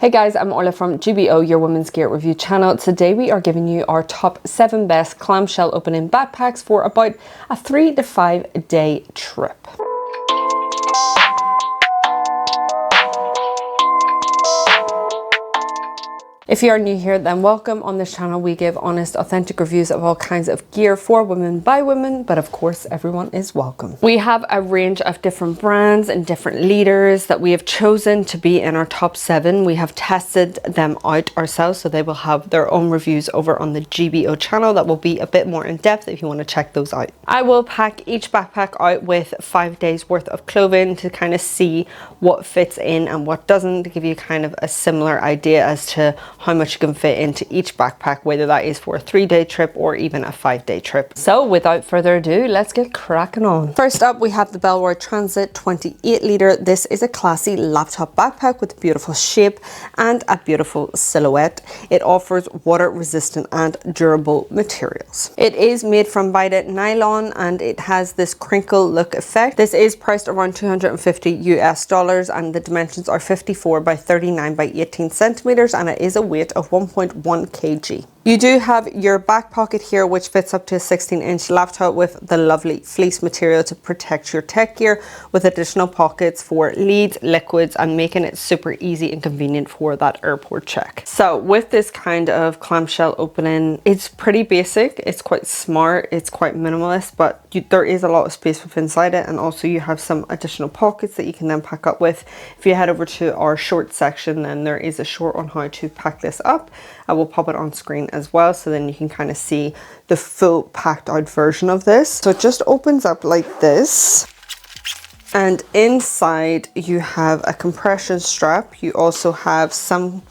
Hey guys, I'm Orla from GBO, your women's gear review channel. Today we are giving you our top 7 best clamshell opening backpacks for about a 3 to 5 day trip. If you are new here, then welcome. On this channel we give honest, authentic reviews of all kinds of gear for women by women, but of course everyone is welcome. We have a range of different brands and different leaders that we have chosen to be in our top 7. We have tested them out ourselves, so they will have their own reviews over on the GBO channel that will be a bit more in depth if you want to check those out. I will pack each backpack out with 5 days worth of clothing to kind of see what fits in and what doesn't, to give you kind of a similar idea as to how much you can fit into each backpack, whether that is for a 3-day trip or even a 5-day trip. So without further ado, let's get cracking on. First up, we have the BELLROY Transit 28 litre. This is a classy laptop backpack with a beautiful shape and a beautiful silhouette. It offers water resistant and durable materials. It is made from Vita nylon and it has this crinkle look effect. This is priced around $250 US and the dimensions are 54 by 39 by 18 centimeters and it is a weight of 1.1 kg. You do have your back pocket here, which fits up to a 16-inch laptop with the lovely fleece material to protect your tech gear, with additional pockets for leads, liquids, and making it super easy and convenient for that airport check. So with this kind of clamshell opening, it's pretty basic, it's quite smart, it's quite minimalist, but there is a lot of space within inside it, and also you have some additional pockets that you can then pack up with. If you head over to our short section, then there is a short on how to pack this up. I will pop it on screen as well, so then you can kind of see the full packed out version of this. So it just opens up like this, and inside you have a compression strap. You also have some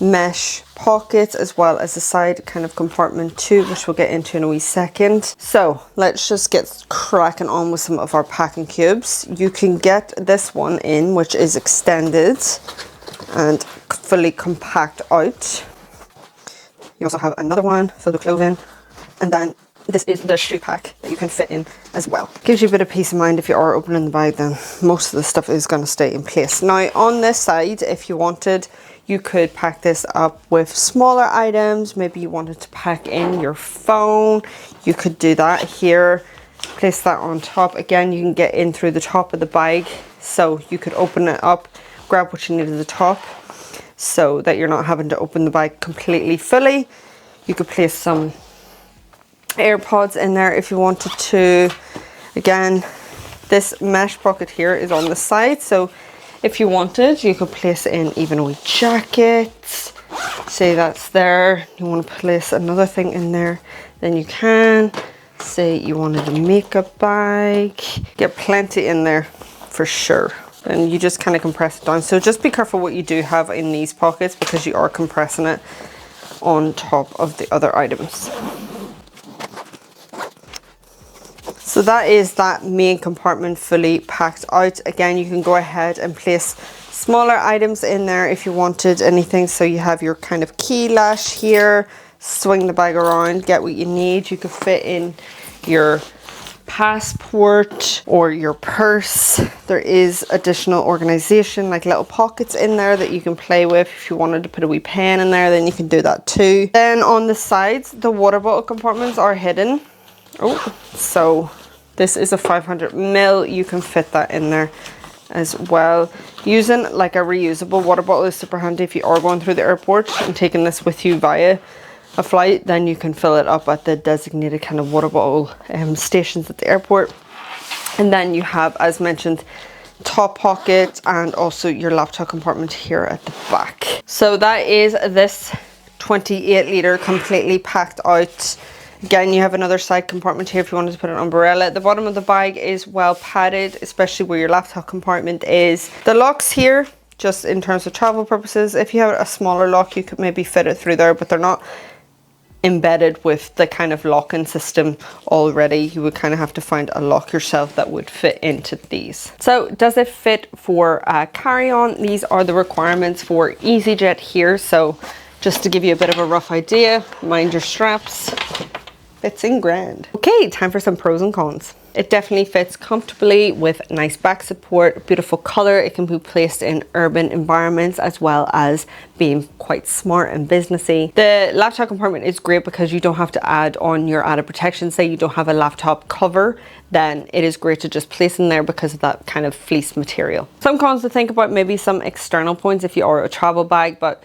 mesh pockets as well as a side kind of compartment too, which we'll get into in a wee second. So let's just get cracking on with some of our packing cubes. You can get this one in, which is extended and fully compact out. You also have another one filled with clothing, and then this is the shoe pack that you can fit in as well. Gives you a bit of peace of mind if you are opening the bag, then most of the stuff is going to stay in place. Now on this side, if you wanted, you could pack this up with smaller items. Maybe you wanted to pack in your phone, you could do that here. Place that on top. Again, you can get in through the top of the bag, so you could open it up, grab what you need at the top, so that you're not having to open the bag completely fully. You could place some AirPods in there if you wanted to. Again, this mesh pocket here is on the side, so if you wanted, you could place in even a wee jacket. Say that's there. You want to place another thing in there, then you can. Say you wanted a makeup bag. Get plenty in there for sure. And you just kind of compress it down. So just be careful what you do have in these pockets, because you are compressing it on top of the other items. So that is that main compartment fully packed out. Again, you can go ahead and place smaller items in there if you wanted anything. So you have your kind of key lash here, swing the bag around, get what you need. You could fit in your passport or your purse. There is additional organization, like little pockets in there that you can play with. If you wanted to put a wee pen in there, then you can do that too. Then on the sides, the water bottle compartments are hidden. Oh, so this is a 500 ml. You can fit that in there as well. Using like a reusable water bottle is super handy if you are going through the airport and taking this with you via a flight. Then you can fill it up at the designated kind of water bottle stations at the airport. And then you have, as mentioned, top pocket and also your laptop compartment here at the back. So that is this 28 litre completely packed out. Again, you have another side compartment here if you wanted to put an umbrella. The bottom of the bag is well padded, especially where your laptop compartment is. The locks here, just in terms of travel purposes, if you have a smaller lock, you could maybe fit it through there, but they're not embedded with the kind of locking system already. You would kind of have to find a lock yourself that would fit into these. So does it fit for carry-on? These are the requirements for EasyJet here. So just to give you a bit of a rough idea, mind your straps. fits in grand. Okay, time for some pros and cons. It definitely fits comfortably with nice back support, beautiful color. It can be placed in urban environments as well as being quite smart and businessy. The laptop compartment is great because you don't have to add on your added protection. Say you don't have a laptop cover, then it is great to just place in there because of that kind of fleece material. Some cons to think about, maybe some external points if you are a travel bag, but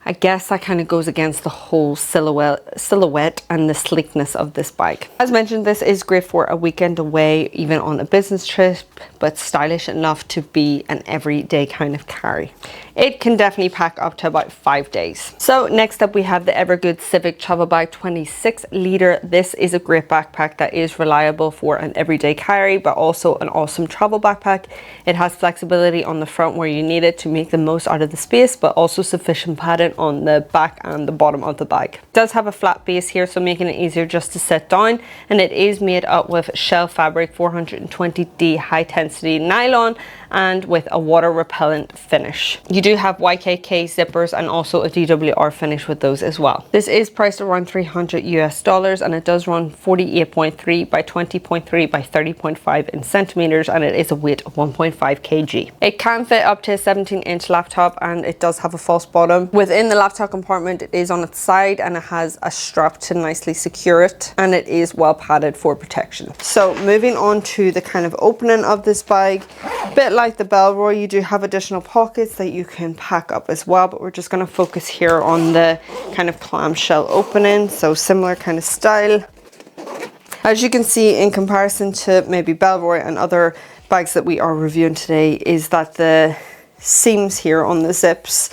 I guess that kind of goes against the whole silhouette and the sleekness of this bag. As mentioned, this is great for a weekend away, even on a business trip, but stylish enough to be an everyday kind of carry. It can definitely pack up to about 5 days. So next up we have the EVERGOOD CIVIC Travel Bag 26 liter. This is a great backpack that is reliable for an everyday carry, but also an awesome travel backpack. It has flexibility on the front where you need it to make the most out of the space, but also sufficient padding on the back and the bottom of the bag. It does have a flat base here, so making it easier just to sit down, and it is made up with shell fabric 420D high tensity nylon and with a water repellent finish. You do have YKK zippers and also a DWR finish with those as well. This is priced around $300 US, and it does run 48.3 by 20.3 by 30.5 in centimeters, and it is a weight of 1.5 kg. It can fit up to a 17-inch laptop, and it does have a false bottom. Within the laptop compartment, it is on its side and it has a strap to nicely secure it, and it is well padded for protection. So moving on to the kind of opening of this bag, a bit like the BELLROY, you do have additional pockets that you can pack up as well, but we're just going to focus here on the kind of clamshell opening, so similar kind of style. As you can see, in comparison to maybe BELLROY and other bags that we are reviewing today, is that the seams here on the zips,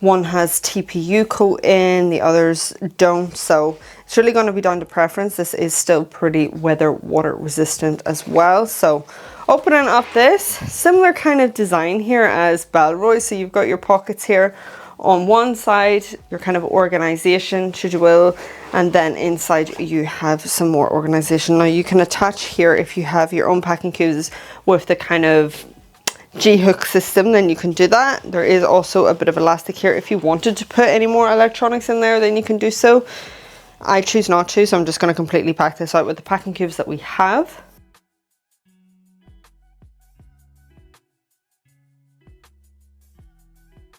one has TPU coat in, the others don't, so it's really going to be down to preference. This is still pretty water resistant as well. So opening up this, similar kind of design here as BELLROY. So you've got your pockets here on one side, your kind of organization, should you will, and then inside you have some more organization. Now you can attach here, if you have your own packing cubes with the kind of G-hook system, then you can do that. There is also a bit of elastic here. If you wanted to put any more electronics in there, then you can do so. I choose not to, so I'm just going to completely pack this out with the packing cubes that we have.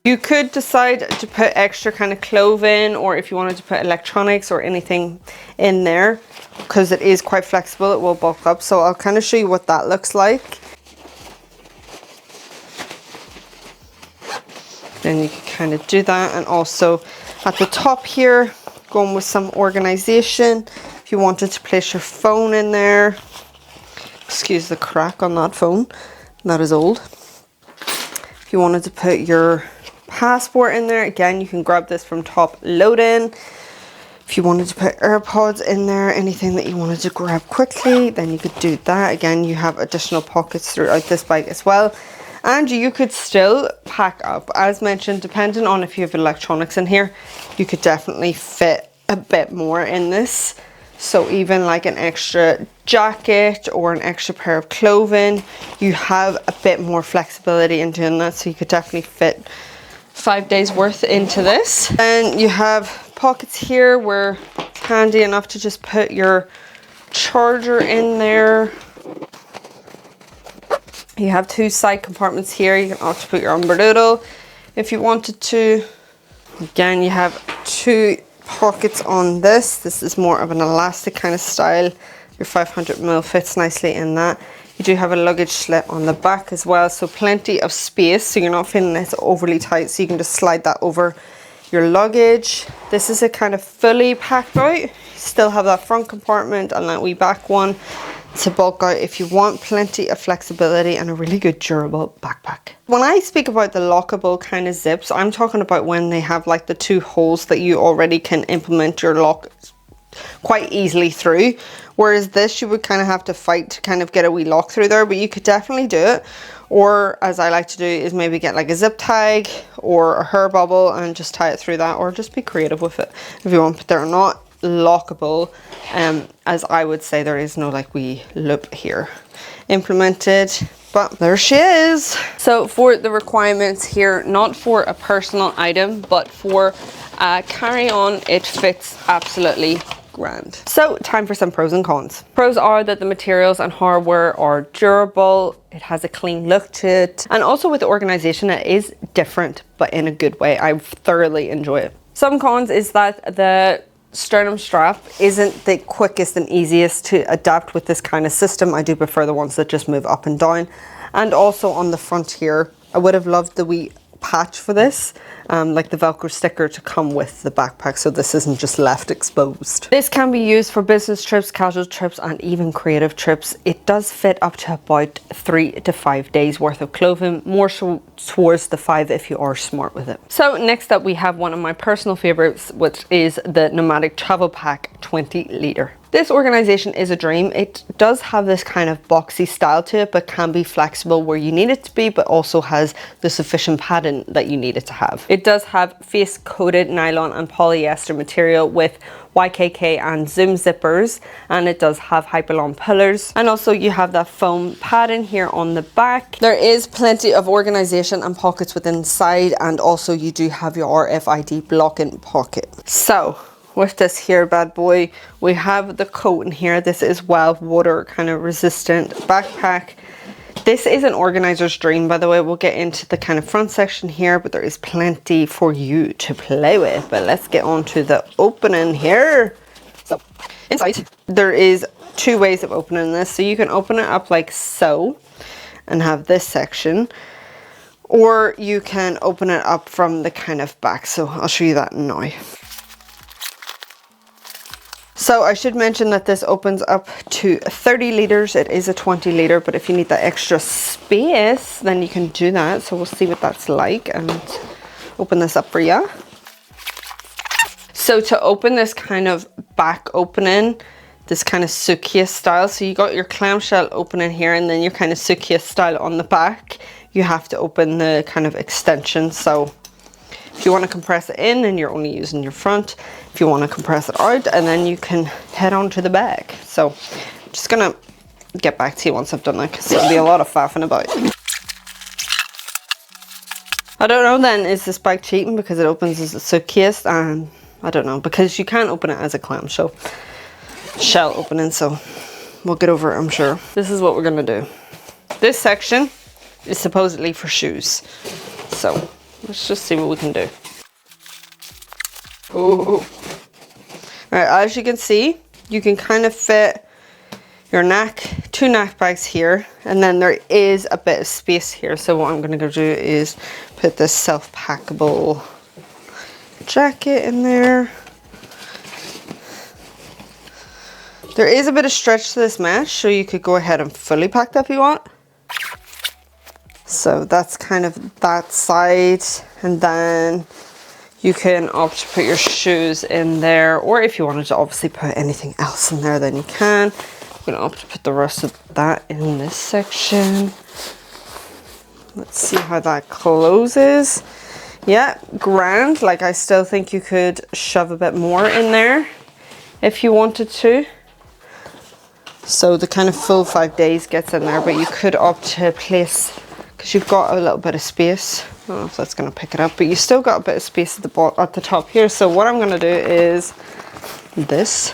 You could decide to put extra kind of clothing, or if you wanted to put electronics or anything in there, because it is quite flexible, it will bulk up. So I'll kind of show you what that looks like. Then you can kind of do that, and also at the top here, going with some organization. If you wanted to place your phone in there, excuse the crack on that phone, that is old. If you wanted to put your passport in there, again, you can grab this from top load-in. If you wanted to put AirPods in there, anything that you wanted to grab quickly, then you could do that. Again, you have additional pockets throughout this bag as well. And you could still pack up, as mentioned, depending on if you have electronics in here, you could definitely fit a bit more in this. So even like an extra jacket or an extra pair of clothing, you have a bit more flexibility in doing that. So you could definitely fit 5 days worth into this. And you have pockets here where it's handy enough to just put your charger in there. You have two side compartments here. You can also put your umbrella if you wanted to. Again, you have two pockets on this. This is more of an elastic kind of style. Your 500ml fits nicely in that. You do have a luggage slit on the back as well, so plenty of space, so you're not feeling it's overly tight, so you can just slide that over your luggage. This is a kind of fully packed out. You still have that front compartment and that wee back one to bulk out if you want. Plenty of flexibility and a really good durable backpack. When I speak about the lockable kind of zips, I'm talking about when they have like the two holes that you already can implement your lock quite easily through, whereas this you would kind of have to fight to kind of get a wee lock through there, but you could definitely do it. Or as I like to do is maybe get like a zip tag or a hair bubble and just tie it through that, or just be creative with it if you want. But they're not lockable, as I would say there is no like wee loop here implemented, but there she is. So for the requirements here, not for a personal item but for carry on, it fits absolutely grand. So time for some pros and cons. Pros are that the materials and hardware are durable, it has a clean look to it, and also with the organization it is different but in a good way. I thoroughly enjoy it. Some cons is that the sternum strap isn't the quickest and easiest to adapt with this kind of system. I do prefer the ones that just move up and down. And also on the front here, I would have loved the wee patch for this, like the Velcro sticker to come with the backpack, so this isn't just left exposed. This can be used for business trips, casual trips, and even creative trips. It does fit up to about 3 to 5 days worth of clothing, more so towards the 5 if you are smart with it. So next up we have one of my personal favorites, which is the NOMATIC Travel Pack 20 litre. This organization is a dream. It does have this kind of boxy style to it, but can be flexible where you need it to be, but also has the sufficient padding that you need it to have. It does have face coated nylon and polyester material with YKK and zoom zippers, and it does have hyperlong pillars, and also you have that foam padding here on the back. There is plenty of organization and pockets within the side, and also you do have your RFID blocking pocket. So with this here bad boy, we have the coat in here. This is well water kind of resistant backpack. This is an organizer's dream, by the way. We'll get into the kind of front section here, but there is plenty for you to play with. But let's get on to the opening here. So inside there is 2 ways of opening this. So you can open it up like so and have this section, or you can open it up from the kind of back. So I'll show you that now. So I should mention that this opens up to 30 litres. It is a 20 litre, but if you need that extra space, then you can do that. So we'll see what that's like and open this up for you. So to open this kind of back opening, this kind of suitcase style, so you got your clamshell opening here and then your kind of suitcase style on the back, you have to open the kind of extension. So if you want to compress it in, then you're only using your front. If you want to compress it out, and then you can head on to the back. So I'm just gonna get back to you once I've done that, because it'll be a lot of faffing about. I don't know then, is this bag cheating because it opens as a suitcase? And I don't know, because you can't open it as a clamshell shell opening, so we'll get over it, I'm sure. This is what we're gonna do. This section is supposedly for shoes, so let's just see what we can do. Ooh. Right, as you can see, you can kind of fit your 2 neck bags here, and then there is a bit of space here. So what I'm gonna go do is put this self-packable jacket in there. There is a bit of stretch to this mesh, so you could go ahead and fully pack that if you want. So that's kind of that side, and then you can opt to put your shoes in there, or if you wanted to obviously put anything else in there, then you can. I'm going to opt to put the rest of that in this section. Let's see how that closes. Yeah, grand. Like, I still think you could shove a bit more in there if you wanted to. So the kind of full 5 days gets in there, but you could opt to place, because you've got a little bit of space. I don't know if that's going to pick it up, but you still got a bit of space at the top here. So what I'm going to do is this.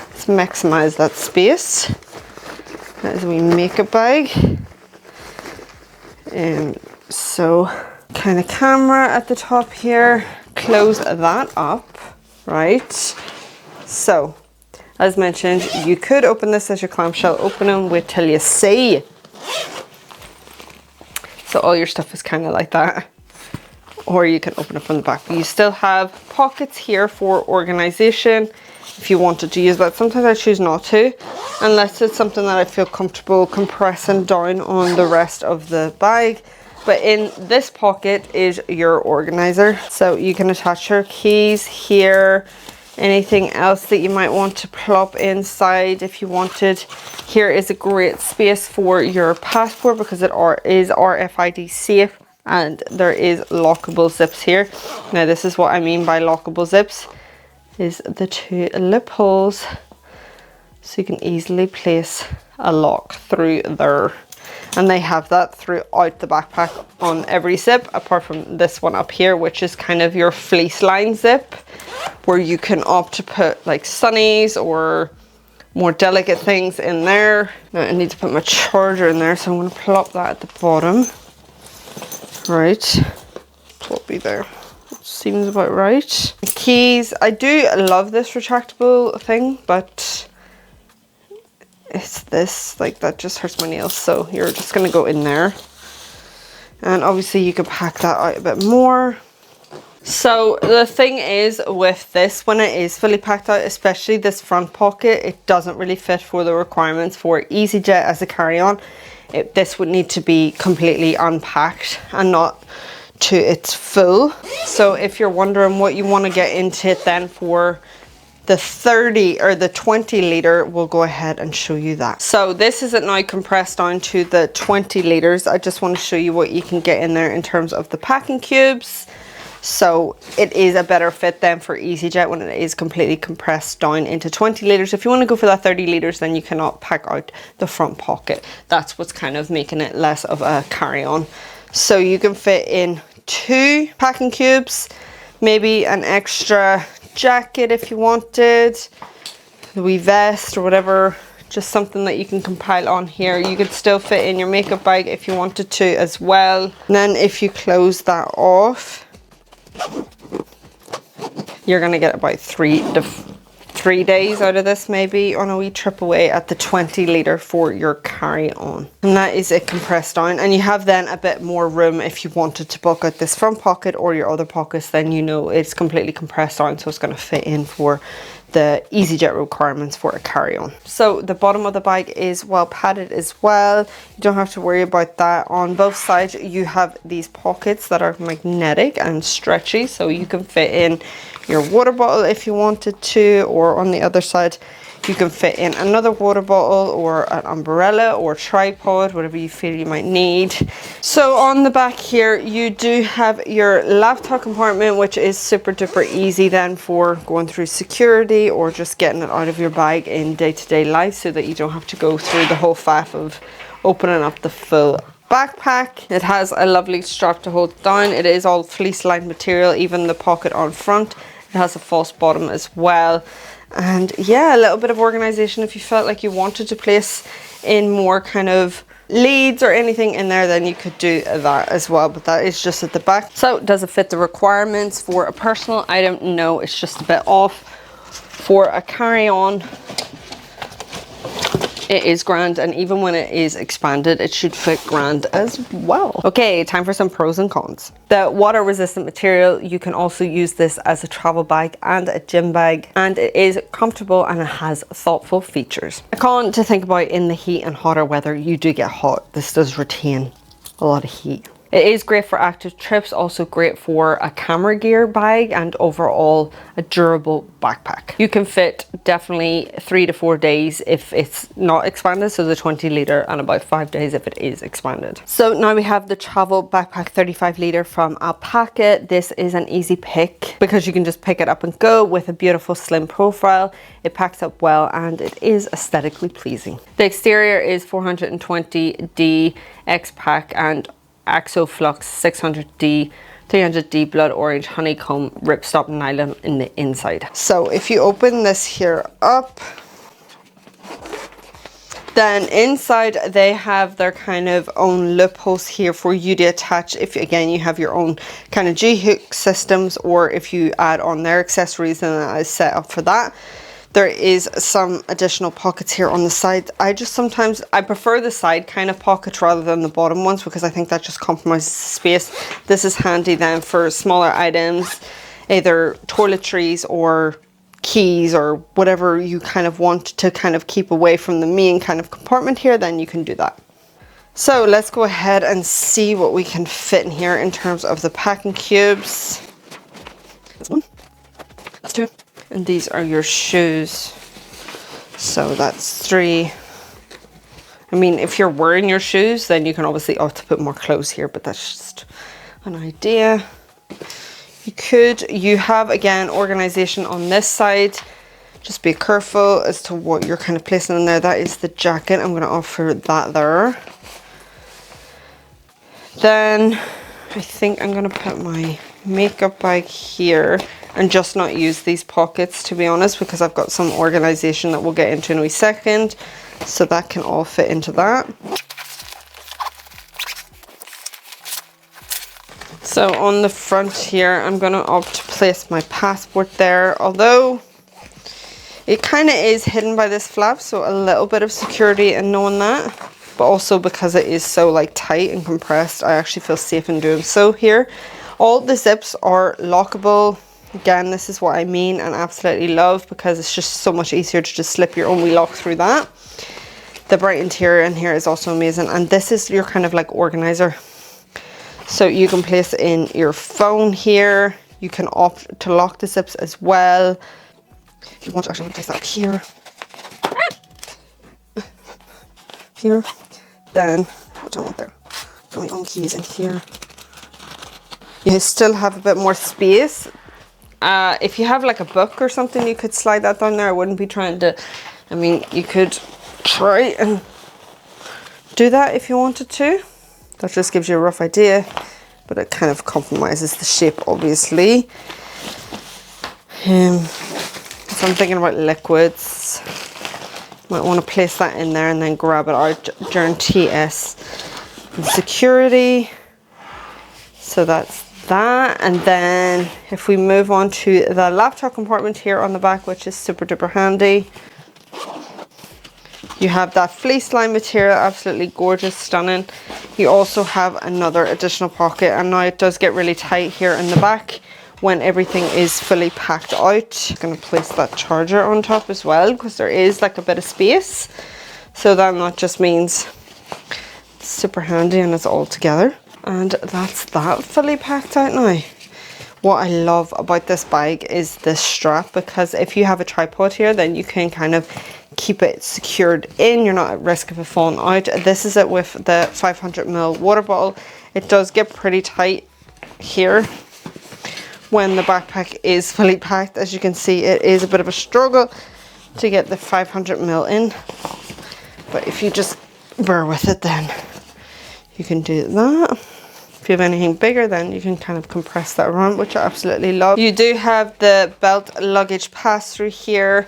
Let's maximize that space. That is a wee makeup bag. And so kind of camera at the top here. Close that up, right? So as mentioned, you could open this as your clamshell opening. Wait till you see. So all your stuff is kind of like that, or you can open it from the back, but you still have pockets here for organization if you wanted to use that. Sometimes I choose not to, unless it's something that I feel comfortable compressing down on the rest of the bag. But in this pocket is your organizer, so you can attach your keys here, anything else that you might want to plop inside if you wanted. Here is a great space for your passport, because it is RFID safe, and there is lockable zips here. Now this is what I mean by lockable zips, is the 2 lip holes, so you can easily place a lock through there. And they have that throughout the backpack on every zip, apart from this one up here, which is kind of your fleece line zip, where you can opt to put like sunnies or more delicate things in there. Now I need to put my charger in there, so I'm going to plop that at the bottom. Right, plop me there. Seems about right. The keys, I do love this retractable thing, but it's this, like, that just hurts my nails, so you're just going to go in there. And obviously you can pack that out a bit more. So the thing is with this, when it is fully packed out, especially this front pocket, it doesn't really fit for the requirements for EasyJet as a carry-on. This would need to be completely unpacked and not to its full. So if you're wondering what you want to get into it then for the 30 or the 20 litre, we'll go ahead and show you that. So this is it now compressed down to the 20 litres. I just want to show you what you can get in there in terms of the packing cubes. So it is a better fit then for EasyJet when it is completely compressed down into 20 litres. If you want to go for that 30 litres, then you cannot pack out the front pocket. That's what's kind of making it less of a carry-on. So you can fit in 2 packing cubes, maybe an extra jacket if you wanted, the wee vest or whatever, just something that you can compile on here. You could still fit in your makeup bag if you wanted to as well. And then if you close that off, you're gonna get about 3 days out of this, maybe on a wee trip away at the 20 litre for your carry-on. And that is it compressed down, and you have then a bit more room if you wanted to bulk out this front pocket or your other pockets. Then you know it's completely compressed down, so it's going to fit in for the EasyJet requirements for a carry-on. So the bottom of the bag is well padded as well. You don't have to worry about that. On both sides you have these pockets that are magnetic and stretchy, so you can fit in your water bottle if you wanted to, or on the other side you can fit in another water bottle or an umbrella or tripod, whatever you feel you might need. So on the back here you do have your laptop compartment, which is super duper easy then for going through security or just getting it out of your bag in day-to-day life, so that you don't have to go through the whole faff of opening up the full backpack. It has a lovely strap to hold down. It is all fleece lined material, even the pocket on front. It has a false bottom as well. And yeah, a little bit of organization. If you felt like you wanted to place in more kind of leads or anything in there, then you could do that as well, but that is just at the back. So does it fit the requirements for a personal item? No, it's just a bit off. For a carry-on, it is grand, and even when it is expanded, it should fit grand as well. Okay, time for some pros and cons. The water resistant material, you can also use this as a travel bag and a gym bag, and it is comfortable and it has thoughtful features. A con to think about: in the heat and hotter weather, you do get hot. This does retain a lot of heat. It is great for active trips, also great for a camera gear bag, and overall a durable backpack. You can fit definitely 3 to 4 days if it's not expanded, so the 20 litre, and about 5 days if it is expanded. So now we have the travel backpack 35 litre from ALPAKA. This is an easy pick because you can just pick it up and go with a beautiful slim profile. It packs up well and it is aesthetically pleasing. The exterior is 420D X-Pack and Axoflux 600D, 300D blood orange honeycomb ripstop nylon in the inside. So if you open this here up, then inside they have their kind of own loopholes here for you to attach if again you have your own kind of G-hook systems, or if you add on their accessories, then that is set up for that. There is some additional pockets here on the side. I prefer the side kind of pockets rather than the bottom ones, because I think that just compromises space. This is handy then for smaller items, either toiletries or keys or whatever you kind of want to kind of keep away from the main kind of compartment here, then you can do that. So let's go ahead and see what we can fit in here in terms of the packing cubes. That's one, that's two. And these are your shoes. So that's 3. I mean, if you're wearing your shoes, then you can obviously opt to put more clothes here, but that's just an idea. You have again organization on this side. Just be careful as to what you're kind of placing in there. That is the jacket. I'm going to offer that there. Then I think I'm gonna put my makeup bag here and just not use these pockets, to be honest, because I've got some organization that we'll get into in a wee second. So that can all fit into that. So on the front here, I'm gonna opt to place my passport there, although it kind of is hidden by this flap, so a little bit of security in knowing that. But also because it is so like tight and compressed, I actually feel safe in doing so here. All the zips are lockable. Again, this is what I mean and absolutely love, because it's just so much easier to just slip your own wee lock through that. The bright interior in here is also amazing, and this is your kind of like organizer. So you can place in your phone here. You can opt to lock the zips as well. If you want to actually place that here. Here. Then, what do I want there? Put my own keys in here. You still have a bit more space. If you have like a book or something, you could slide that down there. I wouldn't be trying to, I mean, you could try and do that if you wanted to. That just gives you a rough idea, but it kind of compromises the shape, obviously. So I'm thinking about liquids. Might want to place that in there and then grab it out during TS and security. So that's that. And then if we move on to the laptop compartment here on the back, which is super duper handy. You have that fleece line material, absolutely gorgeous, stunning. You also have another additional pocket, and now it does get really tight here in the back when everything is fully packed out. I'm gonna place that charger on top as well, because there is like a bit of space. So then that just means it's super handy and it's all together. And that's that fully packed out now. What I love about this bag is this strap, because if you have a tripod here, then you can kind of keep it secured in. You're not at risk of it falling out. This is it with the 500ml water bottle. It does get pretty tight here when the backpack is fully packed. As you can see, it is a bit of a struggle to get the 500ml in, but if you just bear with it, then you can do that. If you have anything bigger, then you can kind of compress that around, which I absolutely love. You do have the belt luggage pass through here,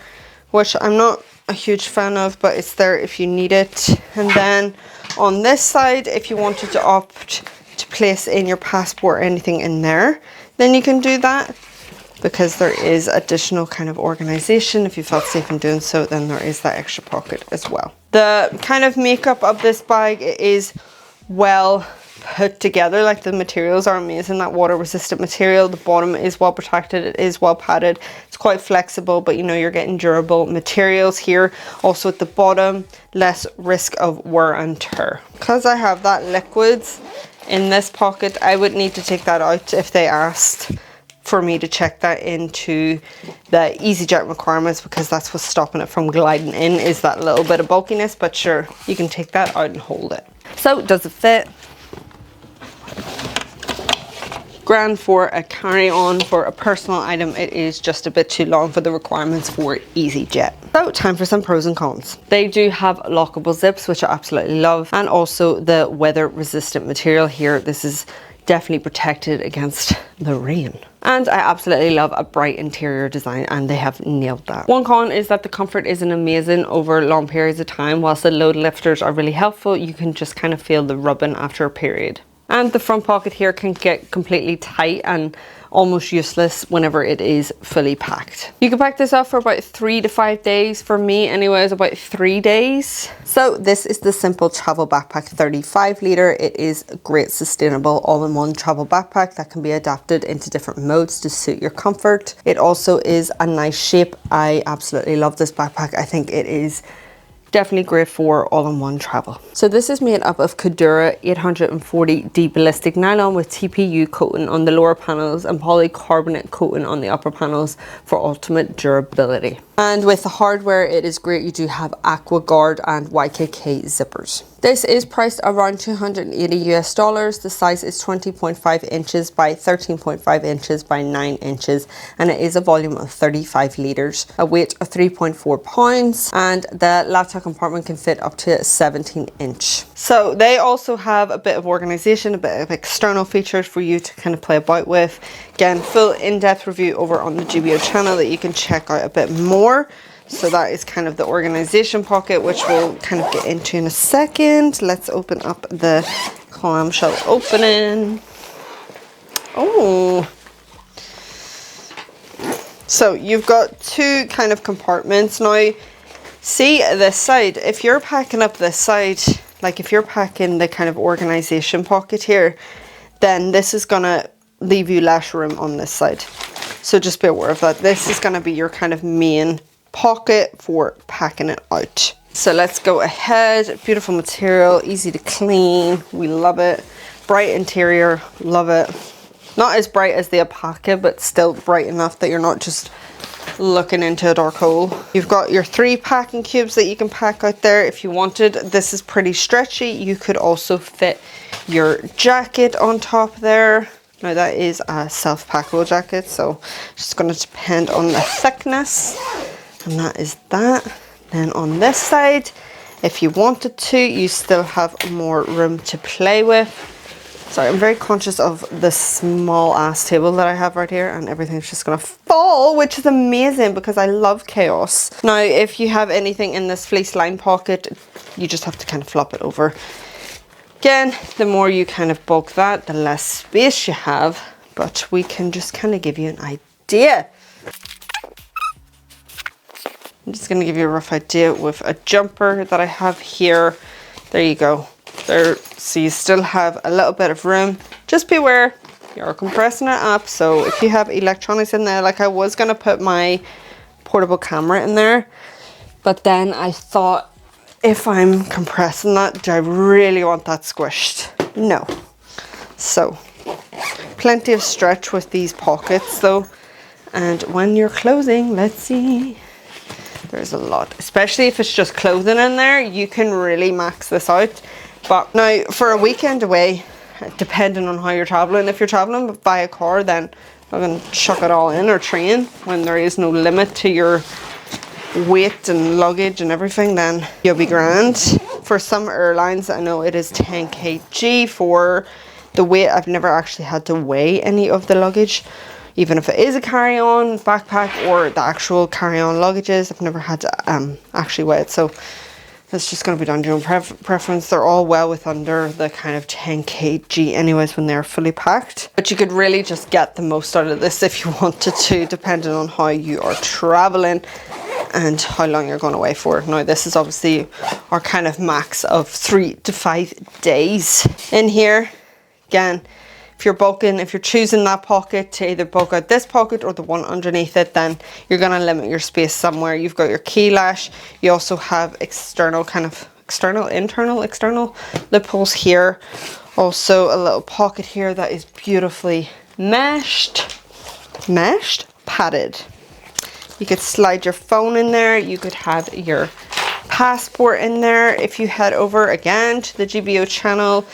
which I'm not a huge fan of, but it's there if you need it. And then on this side, if you wanted to opt to place in your passport or anything in there, then you can do that, because there is additional kind of organization. If you felt safe in doing so, then there is that extra pocket as well. The kind of makeup of this bag is well put together. Like, the materials are amazing. That water resistant material, the bottom is well protected, it is well padded, it's quite flexible, but you know, you're getting durable materials here. Also at the bottom, less risk of wear and tear. Because I have that liquids in this pocket, I would need to take that out if they asked for me to check that into the EasyJet requirements, because that's what's stopping it from gliding in, is that little bit of bulkiness. But sure, you can take that out and hold it. So does it fit? Grand for a carry-on. For a personal item, it is just a bit too long for the requirements for EasyJet. So time for some pros and cons. They do have lockable zips, which I absolutely love, and also the weather resistant material here. This is definitely protected against the rain. And I absolutely love a bright interior design, and they have nailed that. One con is that the comfort isn't amazing over long periods of time. Whilst the load lifters are really helpful, you can just kind of feel the rubbing after a period. And the front pocket here can get completely tight and almost useless whenever it is fully packed. You can pack this up for about 3 to 5 days. For me anyways, about 3 days. So this is the SYMPL Travel Backpack 35 litre. It is a great sustainable all-in-one travel backpack that can be adapted into different modes to suit your comfort. It also is a nice shape. I absolutely love this backpack. I think it is definitely great for all-in-one travel. So this is made up of Cordura 840D ballistic nylon with TPU coating on the lower panels and polycarbonate coating on the upper panels for ultimate durability. And with the hardware, it is great. You do have Aqua Guard and YKK zippers. This is priced around $280 US. The size is 20.5 inches by 13.5 inches by 9 inches, and it is a volume of 35 litres, a weight of 3.4 pounds, and the laptop compartment can fit up to 17 inch. So they also have a bit of organisation, a bit of external features for you to kind of play about with. Again, full in-depth review over on the GBO channel that you can check out a bit more. So that is kind of the organisation pocket, which we'll kind of get into in a second. Let's open up the clamshell opening. Oh. So you've got two kind of compartments. Now, see this side, if you're packing up this side, like if you're packing the kind of organisation pocket here, then this is gonna leave you less room on this side. So just be aware of that. This is gonna be your kind of main pocket for packing it out. So let's go ahead. Beautiful material, easy to clean, we love it. Bright interior, love it. Not as bright as the ALPAKA, but still bright enough that you're not just looking into a dark hole. You've got your 3 packing cubes that you can pack out there if you wanted. This is pretty stretchy. You could also fit your jacket on top there. Now that is a self-packable jacket, so it's just going to depend on the thickness. And that is that. Then on this side, if you wanted to, you still have more room to play with. Sorry, I'm very conscious of the small ass table that I have right here, and everything's just gonna fall, which is amazing because I love chaos. Now, if you have anything in this fleece line pocket, you just have to kind of flop it over. Again, the more you kind of bulk that, the less space you have, but we can just kind of give you an idea. I'm just going to give you a rough idea with a jumper that I have here. There you go. There, so you still have a little bit of room. Just beware, you're compressing it up. So if you have electronics in there, like I was going to put my portable camera in there, but then I thought, if I'm compressing that, do I really want that squished? No. So plenty of stretch with these pockets though. And when you're closing, let's see. There's a lot, especially if it's just clothing in there, you can really max this out. But now for a weekend away, depending on how you're traveling, if you're traveling by a car, then I'm going to chuck it all in, or train, when there is no limit to your weight and luggage and everything, then you'll be grand. For some airlines, I know it is 10 kg for the weight. I've never actually had to weigh any of the luggage. Even if it is a carry-on backpack or the actual carry-on luggages, I've never had to actually weigh it. So that's just going to be down to your own preference. They're all well with under the kind of 10 kg anyways when they're fully packed. But you could really just get the most out of this if you wanted to, depending on how you are traveling and how long you're going away for. Now this is obviously our kind of max of 3 to 5 days in here. Again, if you're bulking, if you're choosing that pocket to either bulk out this pocket or the one underneath it, then you're going to limit your space somewhere. You've got your key lash. You also have external external loopholes here. Also a little pocket here that is beautifully padded. You could slide your phone in there. You could have your passport in there. If you head over again to the GBO channel,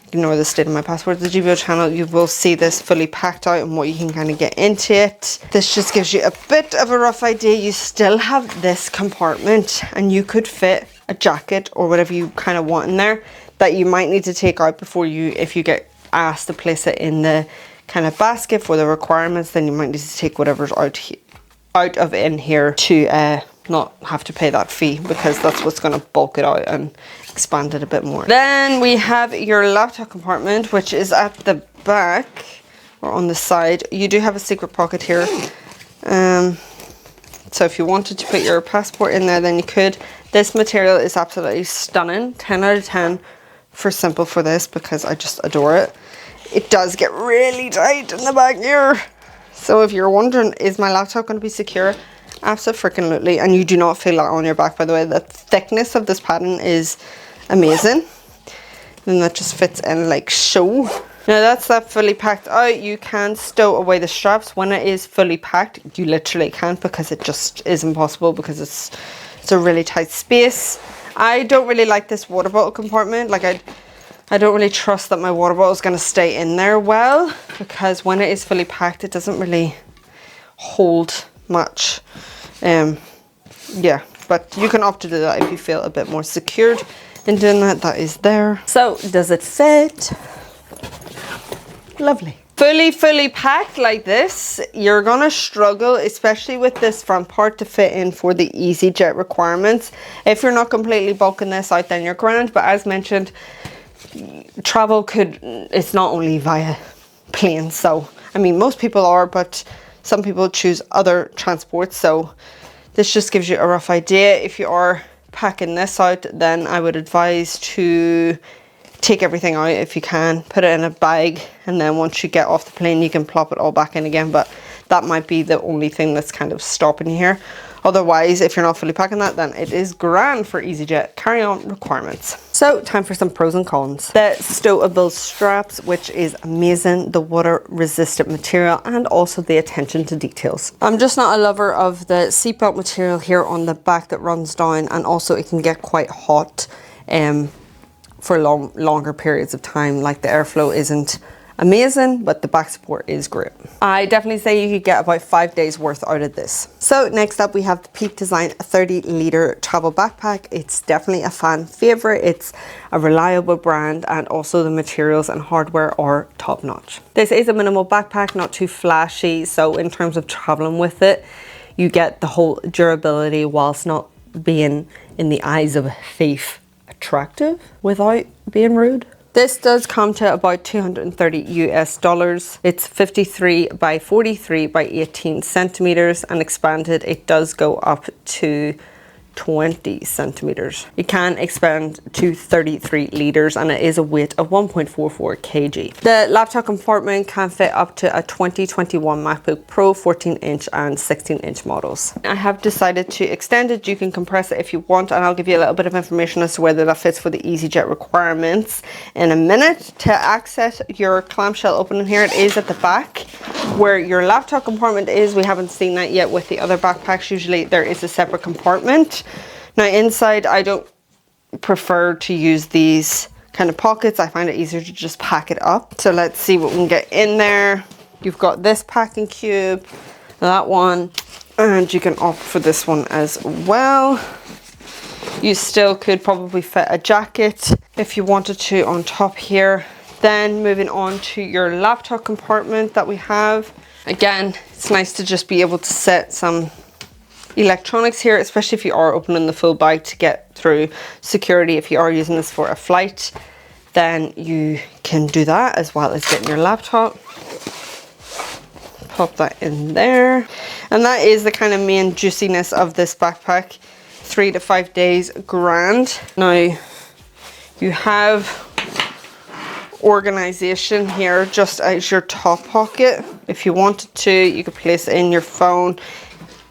ignore the state of my passport, the GBO channel, you will see this fully packed out and what you can kind of get into it. This just gives you a bit of a rough idea. You still have this compartment and you could fit a jacket or whatever you kind of want in there that you might need to take out before you, if you get asked to place it in the kind of basket for the requirements, then you might need to take whatever's out of in here to not have to pay that fee, because that's what's going to bulk it out and expand it a bit more. Then we have your laptop compartment, which is at the back or on the side. You do have a secret pocket here, so if you wanted to put your passport in there, then you could. This material is absolutely stunning. 10 out of 10 for SYMPL for this, because I just adore it. It does get really tight in the back here, so if you're wondering, is my laptop going to be secure? Absolutely. And you do not feel that on your back, by the way. The thickness of this padding is amazing. And that just fits in like so. Now that's that fully packed out. You can stow away the straps. When it is fully packed, you literally can't, because it just is impossible, because it's a really tight space. I don't really like this water bottle compartment. Like I don't really trust that my water bottle is going to stay in there well, because when it is fully packed, it doesn't really hold much. Yeah, but you can opt to do that if you feel a bit more secured in doing that. That is there. So does it fit? Lovely. Fully packed like this, you're gonna struggle, especially with this front part, to fit in for the EasyJet requirements. If you're not completely bulking this out, then you're grand. But as mentioned, travel it's not only via plane. So I mean, most people are, but some people choose other transports. So this just gives you a rough idea. If you are packing this out, then I would advise to take everything out if you can, put it in a bag, and then once you get off the plane you can plop it all back in again. But that might be the only thing that's kind of stopping you here. Otherwise, if you're not fully packing that, then it is grand for EasyJet carry-on requirements. So time for some pros and cons. The stowable straps, which is amazing, the water resistant material, and also the attention to details. I'm just not a lover of the seatbelt material here on the back that runs down, and also it can get quite hot for longer periods of time. Like the airflow isn't amazing, but the back support is great. I definitely say you could get about 5 days worth out of this. So next up we have the Peak Design 30-litre travel backpack. It's definitely a fan favorite. It's a reliable brand, and also the materials and hardware are top notch. This is a minimal backpack, not too flashy, so in terms of traveling with it, you get the whole durability whilst not being, in the eyes of a thief, attractive without being rude. This does come to about $230 US. It's 53 by 43 by 18 centimeters, and expanded it does go up to 20 centimeters. It can expand to 33 liters, and it is a weight of 1.44 kg. The laptop compartment can fit up to a 2021 MacBook Pro 14-inch and 16-inch models. I have decided to extend it. You can compress it if you want, and I'll give you a little bit of information as to whether that fits for the EasyJet requirements in a minute. To access your clamshell opening here, it is at the back where your laptop compartment is. We haven't seen that yet with the other backpacks. Usually there is a separate compartment. Now inside, I don't prefer to use these kind of pockets. I find it easier to just pack it up. So let's see what we can get in there. You've got this packing cube, that one, and you can opt for this one as well. You still could probably fit a jacket if you wanted to on top here. Then moving on to your laptop compartment that we have. Again, it's nice to just be able to set some electronics here, especially if you are opening the full bag to get through security. If you are using this for a flight, then you can do that, as well as getting your laptop. Pop that in there. And that is the kind of main juiciness of this backpack. 3 to 5 days, grand. Now you have organization here just as your top pocket. If you wanted to, you could place it in your phone.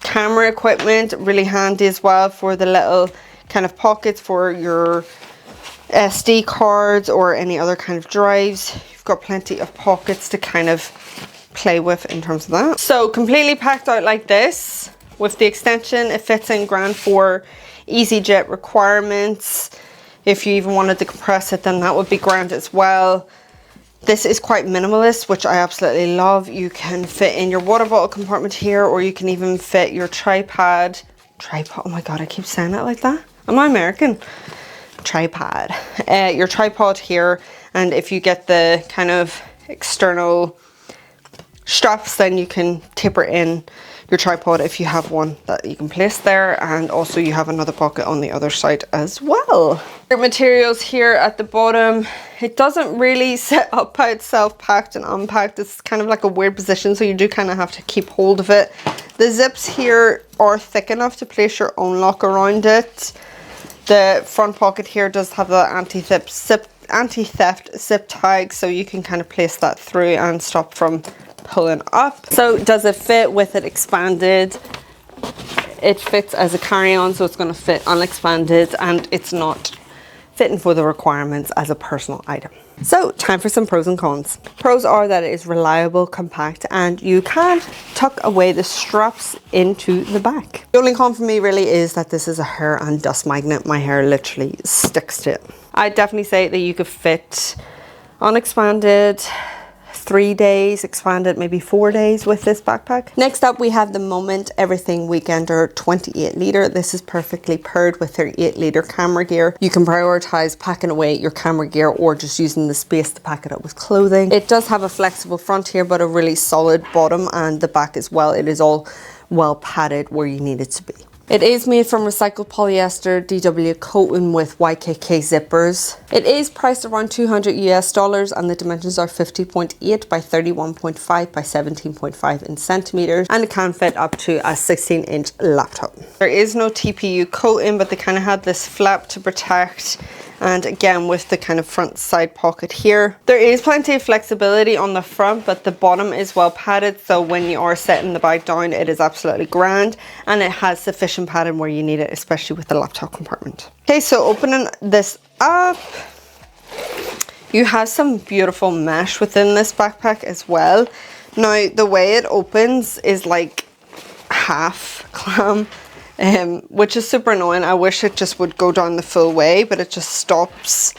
Camera equipment, really handy as well for the little kind of pockets for your SD cards or any other kind of drives. You've got plenty of pockets to kind of play with in terms of that. So completely packed out like this with the extension, it fits in grand for EasyJet requirements. If you even wanted to compress it, then that would be grand as well. This is quite minimalist, which I absolutely love. You can fit in your water bottle compartment here, or you can even fit your tripod. Oh my God, I keep saying it like that. Am I American? Tripod. Your tripod here, and if you get the kind of external straps, then you can taper in your tripod if you have one that you can place there, and also you have another pocket on the other side as well. Your materials here at the bottom, it doesn't really set up by itself, packed and unpacked. It's kind of like a weird position, so you do kind of have to keep hold of it. The zips here are thick enough to place your own lock around it. The front pocket here does have the anti-theft zip tag, so you can kind of place that through and stop from pulling up. So does it fit with it expanded? It fits as a carry-on, so it's going to fit unexpanded, and it's not fitting for the requirements as a personal item. So time for some pros and cons. Pros are that it is reliable, compact, and you can tuck away the straps into the back. The only con for me really is that this is a hair and dust magnet. My hair literally sticks to it. I'd definitely say that you could fit unexpanded 3 days, expanded maybe 4 days with this backpack. Next up we have the Moment Everything Weekender 28 litre. This is perfectly paired with their 8 litre camera gear. You can prioritize packing away your camera gear or just using the space to pack it up with clothing. It does have a flexible front here but a really solid bottom, and the back as well. It is all well padded where you need it to be. It is made from recycled polyester DW coating with YKK zippers. It is priced around $200 US and the dimensions are 50.8 by 31.5 by 17.5 in centimeters, and it can fit up to a 16-inch laptop. There is no TPU coating, but they kind of had this flap to protect, and again with the kind of front side pocket here. There is plenty of flexibility on the front, but the bottom is well padded, so when you are setting the bag down it is absolutely grand, and it has sufficient padding where you need it, especially with the laptop compartment. Okay, so opening this up, you have some beautiful mesh within this backpack as well. Now the way it opens is like half clam, which is super annoying. I wish it just would go down the full way, but it just stops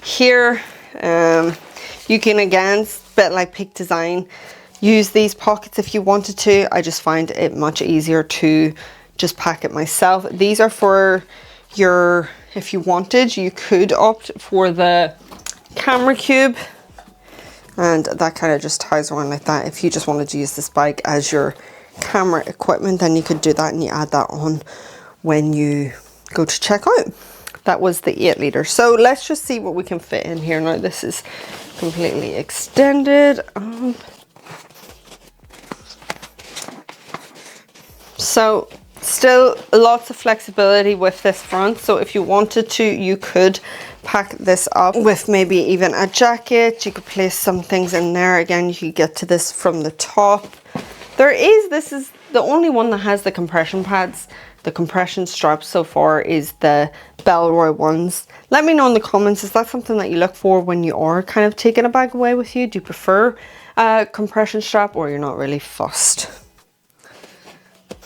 here. You can, again, bit like Peak Design, use these pockets if you wanted to. I just find it much easier to just pack it myself. These are for your, if you wanted, you could opt for the camera cube, and that kind of just ties around like that. If you just wanted to use this bag as your camera equipment, then you could do that, and you add that on when you go to check out. That was the 8 litre. So let's just see what we can fit in here. Now this is completely extended. So still lots of flexibility with this front, so if you wanted to you could pack this up with maybe even a jacket. You could place some things in there. Again, you could get to this from the top. This is the only one that has the compression pads. The compression straps so far is the BELLROY ones. Let me know in the comments, is that something that you look for when you are kind of taking a bag away with you? Do you prefer a compression strap, or you're not really fussed?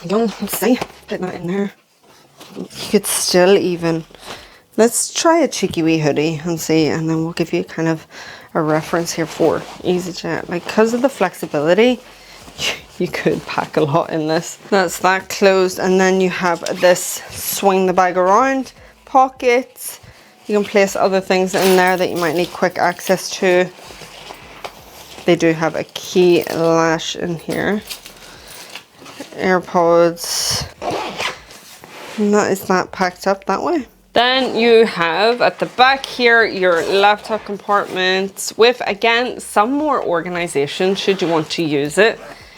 Let's see, put that in there. You could still even, let's try a cheeky wee hoodie and see, and then we'll give you kind of a reference here for EasyJet. Like, because of the flexibility, you could pack a lot in this. That's that closed, and then you have this swing the bag around pocket. You can place other things in there that you might need quick access to. They do have a key lash in here. AirPods, and that is that packed up that way. Then you have at the back here your laptop compartment with, again, some more organization should you want to use it.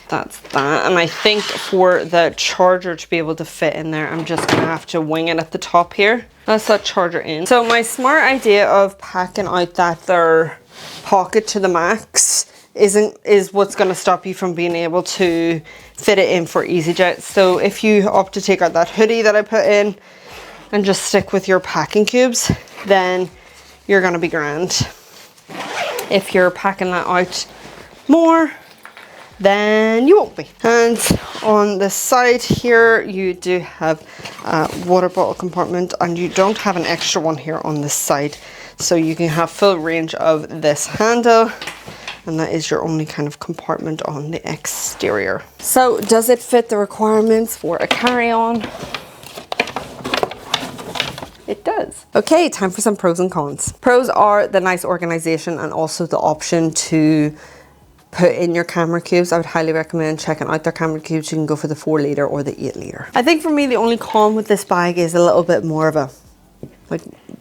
That's that. And I think for the charger to be able to fit in there, I'm just gonna have to wing it at the top here. That's that charger in. So my smart idea of packing out that there pocket to the max is what's going to stop you from being able to fit it in for EasyJet. So if you opt to take out that hoodie that I put in and just stick with your packing cubes, then you're going to be grand. If you're packing that out more, then you won't be. And on the side here you do have a water bottle compartment, and you don't have an extra one here on this side, so you can have full range of this handle, and that is your only kind of compartment on the exterior. So does it fit the requirements for a carry-on? It does. Okay, time for some pros and cons. Pros are the nice organization and also the option to put in your camera cubes. I would highly recommend checking out their camera cubes. You can go for the 4 litre or the 8 litre. I think for me the only con with this bag is a little bit more of a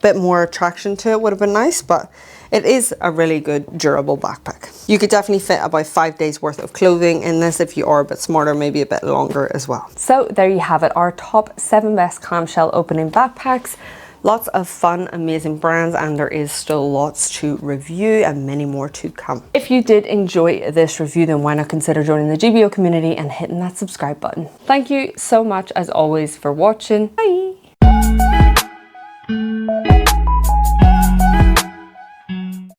bit more attraction to it would have been nice, but it is a really good durable backpack. You could definitely fit about 5 days worth of clothing in this if you are a bit smarter, maybe a bit longer as well. So there you have it, our top 7 best clamshell opening backpacks. Lots of fun, amazing brands, and there is still lots to review and many more to come. If you did enjoy this review, then why not consider joining the GBO community and hitting that subscribe button. Thank you so much as always for watching. Bye!